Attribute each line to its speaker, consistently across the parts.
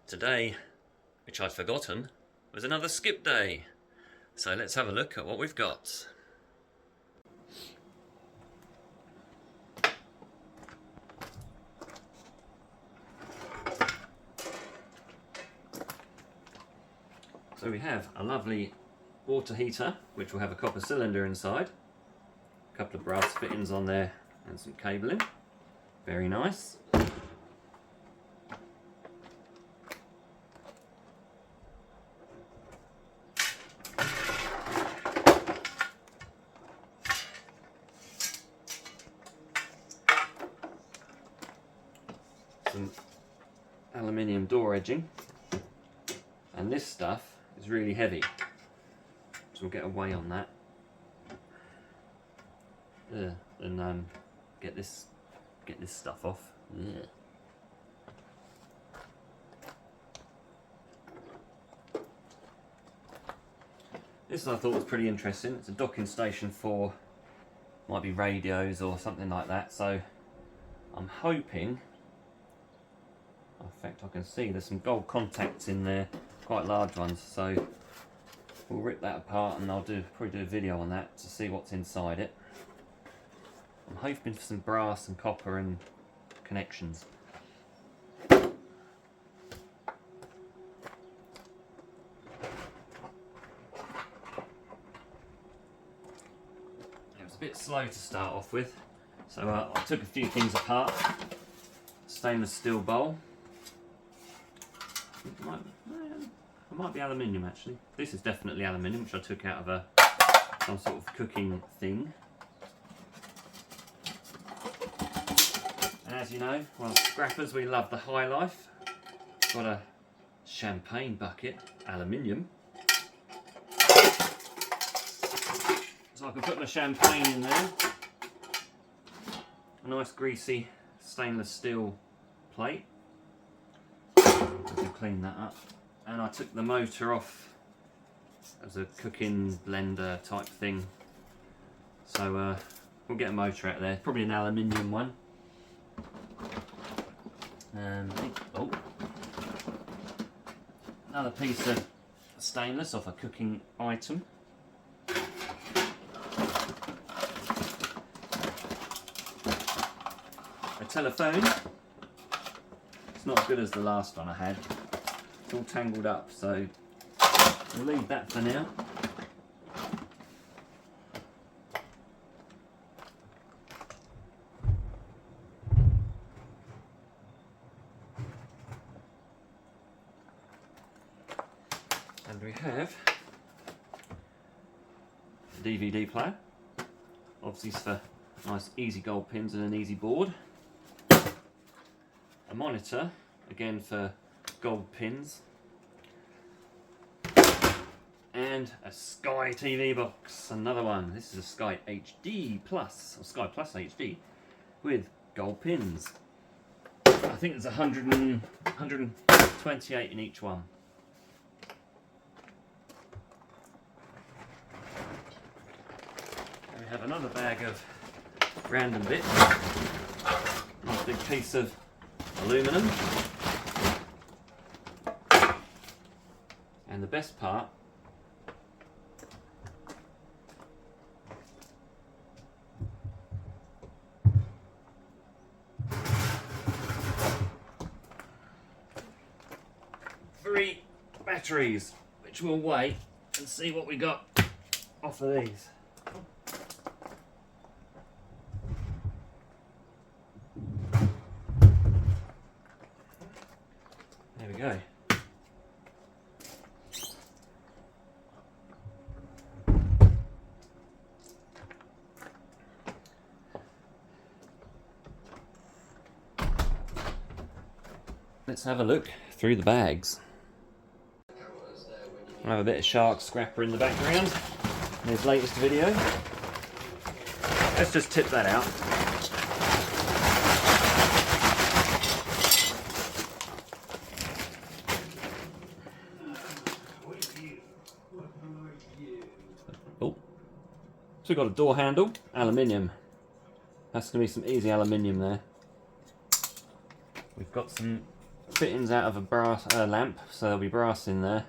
Speaker 1: Today, which I'd forgotten, was another skip day. So let's have a look at what we've got. So we have a lovely water heater, which will have a copper cylinder inside. A couple of brass fittings on there and some cabling. Very nice. Some aluminium door edging, and this stuff is really heavy, so we'll get a weigh on that and get this stuff off. This I thought was pretty interesting. It's a docking station for, might be radios or something like that, so I'm hoping, in fact I can see there's some gold contacts in there, quite large ones, so we'll rip that apart and I'll probably do a video on that to see what's inside it. I'm hoping for some brass and copper and connections. It was a bit slow to start off with, so I took a few things apart. Stainless steel bowl. It might be aluminium actually. This is definitely aluminium, which I took out of some sort of cooking thing. And as you know, well, scrappers, we love the high life. Got a champagne bucket, aluminium. So I can put my champagne in there. A nice greasy stainless steel plate. I can clean that up. And I took the motor off as a cooking blender type thing. So we'll get a motor out there, probably an aluminium one. Oh, another piece of stainless off a cooking item. A telephone. It's not as good as the last one I had. It's all tangled up, so we'll leave that for now. And we have a DVD player, obviously for nice easy gold pins and an easy board. A monitor, again for gold pins. And a Sky TV box, another one. This is a Sky HD Plus, or Sky Plus HD, with gold pins. I think there's 128 in each one. And we have another bag of random bits. Nice big piece of aluminum. And the best part, three batteries, which we'll weigh and see what we got off of these. There we go. Let's have a look through the bags. I have a bit of shark scrapper in the background in his latest video. Let's just tip that out. Oh, so we've got a door handle, aluminium. That's going to be some easy aluminium there. We've got some fittings out of a brass lamp, so there'll be brass in there.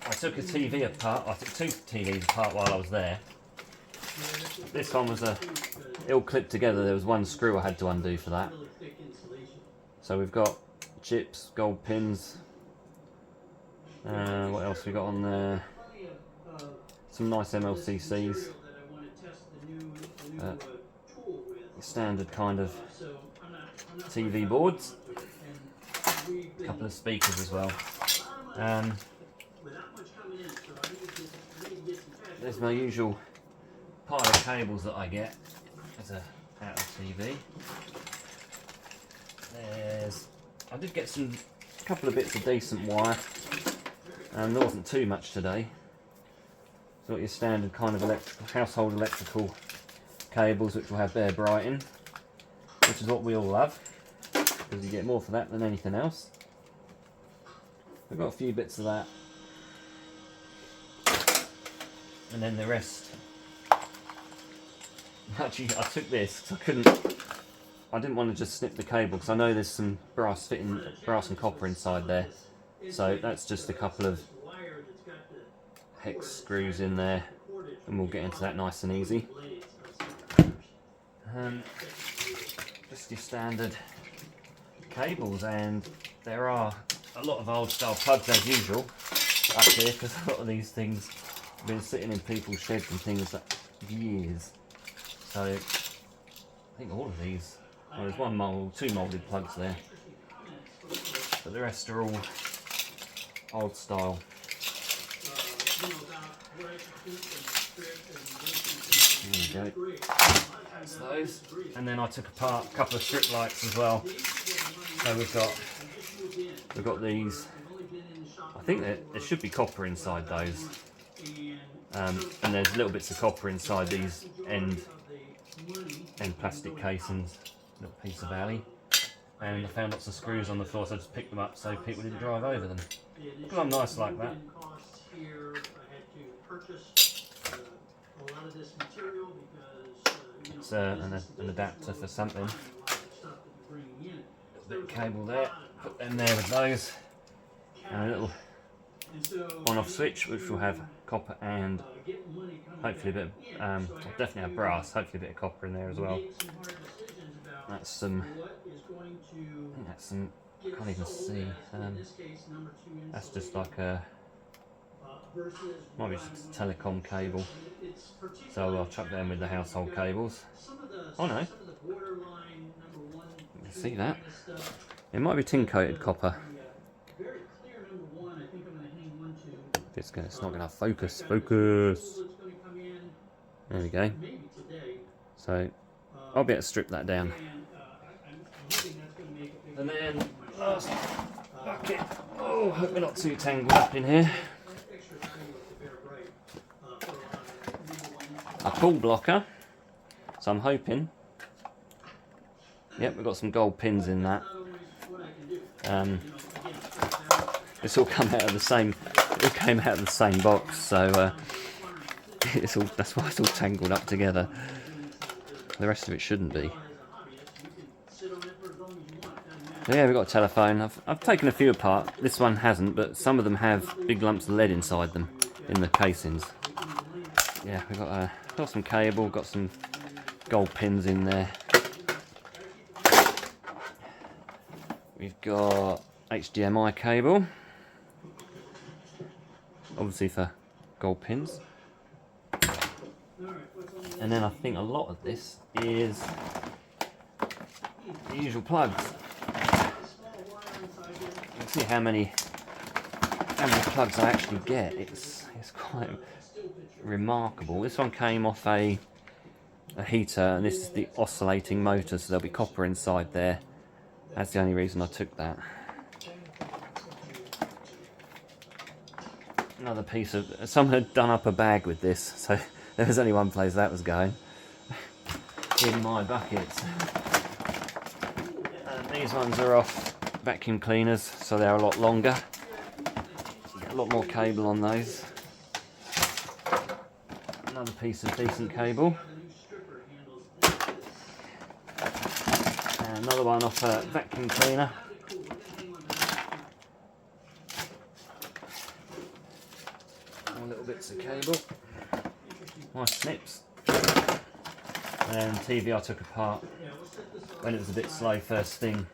Speaker 1: I took a TV apart. I took 2 TVs apart while I was there. This one was ill clipped together. There was one screw I had to undo for that. So we've got chips, gold pins. What else we got on there? Some nice MLCCs. Standard kind of TV boards. A couple of speakers as well. There's my usual pile of cables that I get as a out of TV. I did get a couple of bits of decent wire, and there wasn't too much today. So your standard kind of household electrical cables, which will have bare brighting, which is what we all love, because you get more for that than anything else. I've got a few bits of that, and then the rest. Actually, I took this because I didn't want to just snip the cable, because I know there's some brass and copper inside there. So that's just a couple of hex screws in there, and we'll get into that nice and easy. Just your standard cables, and there are a lot of old style plugs as usual up here, because a lot of these things have been sitting in people's sheds and things for years. So I think all of these, well, there's 2 moulded plugs there, but the rest are all old style. There we go. That's those. And then I took apart a couple of strip lights as well. So we've got these. I think there should be copper inside those. And there's little bits of copper inside these end plastic casings. Little piece of alley. And I found lots of screws on the floor, so I just picked them up so people didn't drive over them. Because I'm nice like that. It's an adapter for something. A little bit of cable there. Put them there with those. And a little on-off switch, which will have copper and hopefully a bit of, will definitely have brass, hopefully a bit of copper in there as well. That's some, I think that's some, I can't even see, that's just like a, might be just a telecom cable, so I'll chuck them with the household cables. Oh no, you can see that, it might be tin coated copper. It's not going to focus. There we go. So I'll be able to strip that down. And then last bucket. Oh, hope we're not too tangled up in here. A pull blocker. So I'm hoping. Yep, we've got some gold pins in that. It's all come out of the same. It came out of the same box, so it's all. That's why it's all tangled up together. The rest of it shouldn't be. So yeah, we've got a telephone. I've taken a few apart. This one hasn't, but some of them have big lumps of lead inside them, in the casings. Yeah, we've got some cable, got some gold pins in there. We've got HDMI cable. Obviously for gold pins. And then I think a lot of this is the usual plugs. You can see how many plugs I actually get. It's quite remarkable. This one came off a heater, and this is the oscillating motor, so there'll be copper inside there. That's the only reason I took that. Another piece of, someone had done up a bag with this, so there was only one place that was going. In my buckets. And these ones are off vacuum cleaners, so they're a lot longer. You get a lot more cable on those. Another piece of decent cable. And another one off a vacuum cleaner. More little bits of cable. Nice snips. And TV I took apart when it was a bit slow first thing.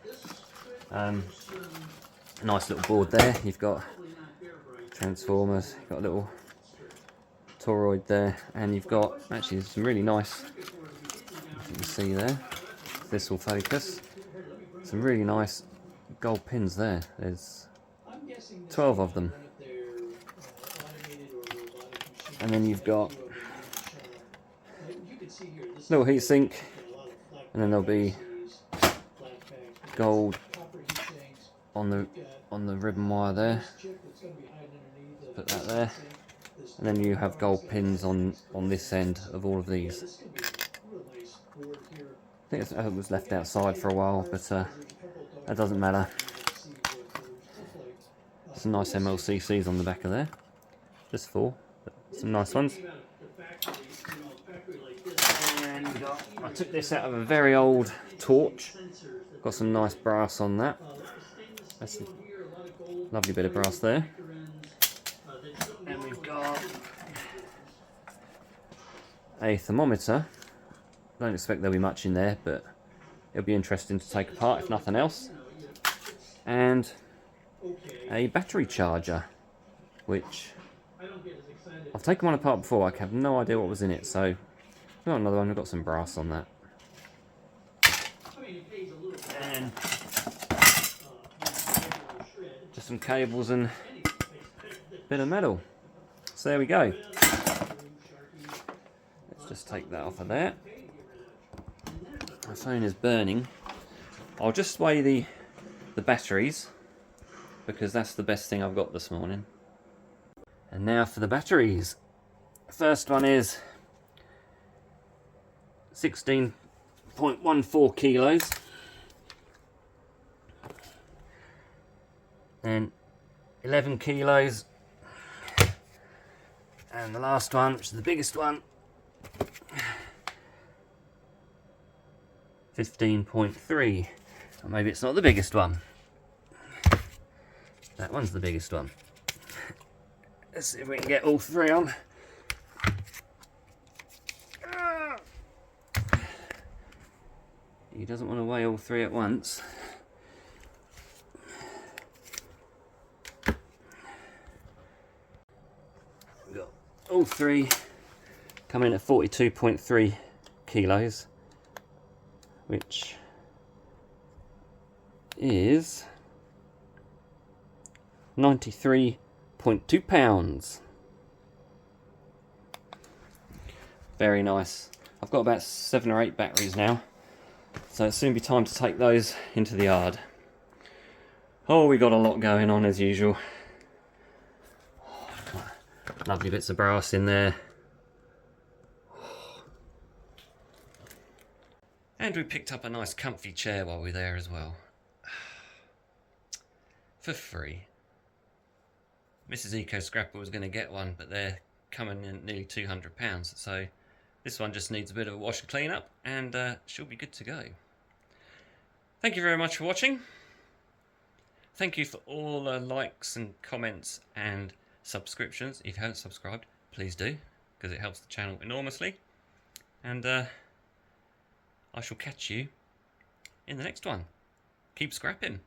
Speaker 1: Nice little board there. You've got transformers, you've got a little toroid there, and you've got actually some really nice, as you can see there, this will focus, some really nice gold pins there. There's 12 of them. And then you've got little heatsink, and then there'll be gold on the ribbon wire there. Put that there, and then you have gold pins on this end of all of these. I think it was left outside for a while, but that doesn't matter. Some nice MLCCs on the back of there, just four, but some nice ones. And I took this out of a very old torch. Got some nice brass on that. That's a lovely bit of brass there. And we've got a thermometer. Don't expect there'll be much in there, but it'll be interesting to take apart if nothing else. And a battery charger, which I've taken one apart before. I have no idea what was in it, so I've got another one. We've got some brass on that. And just some cables and a bit of metal. So there we go. Let's just take that off of there. My phone is burning. I'll just weigh the batteries, because that's the best thing I've got this morning. And now for the batteries. First one is 16.14 kilos. Then 11 kilos. And the last one, which is the biggest one, 15.3. Or maybe it's not the biggest one. That one's the biggest one. Let's see if we can get all three on. He doesn't want to weigh all three at once. We've got all three come in at 42.3 kilos, which is 93.2 pounds. Very nice. I've got about 7 or 8 batteries now, so it'll soon be time to take those into the yard. Oh, we got a lot going on as usual. Lovely bits of brass in there. And we picked up a nice comfy chair while we were there as well. For free. Mrs. Eco Scrapper was going to get one, but they're coming in at nearly £200, so this one just needs a bit of a wash and clean up, and she'll be good to go. Thank you very much for watching. Thank you for all the likes and comments and subscriptions. If you haven't subscribed, please do, because it helps the channel enormously. And I shall catch you in the next one. Keep scrapping.